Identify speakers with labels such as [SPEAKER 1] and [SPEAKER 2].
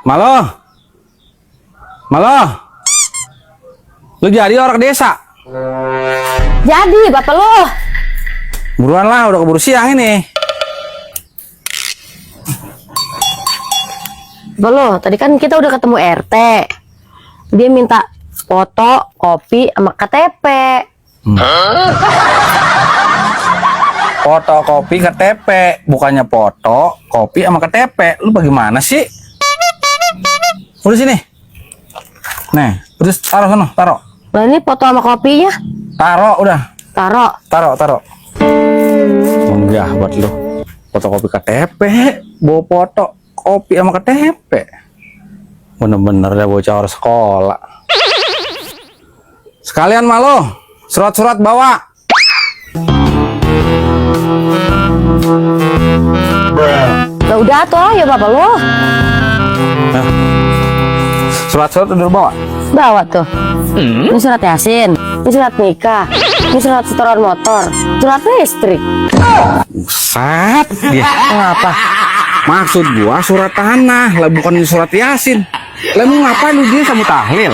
[SPEAKER 1] Malo, Malo, lu jadi orang desa?
[SPEAKER 2] Jadi, bapak lo.
[SPEAKER 1] Buruan lah, udah keburu siang ini.
[SPEAKER 2] Bapak lo, tadi kan kita udah ketemu RT. Dia minta foto, kopi, sama KTP.
[SPEAKER 1] Foto, kopi, KTP, bukannya foto, kopi, sama KTP. Lu bagaimana sih? Udah sini. Nih, terus taruh sana, taruh.
[SPEAKER 2] Nah ini foto sama kopinya.
[SPEAKER 1] Taruh, udah.
[SPEAKER 2] Taruh.
[SPEAKER 1] Enggak buat lu. Fotokopi KTP, bawa foto, kopi sama KTP. Bener-bener ya bocah orang sekolah. Sekalian Malo, surat-surat bawa.
[SPEAKER 2] Nah udah tuh ya bapak lo.
[SPEAKER 1] Nah, surat-surat udah bawa.
[SPEAKER 2] Bawa tuh. Ini surat Yasin, ini surat nikah, ini surat setoran motor, surat listrik.
[SPEAKER 1] Buset, dia.
[SPEAKER 2] Apa?
[SPEAKER 1] Maksud gua surat tanah, lah bukan surat Yasin. Lah mau ngapain lu dia sama tahlil?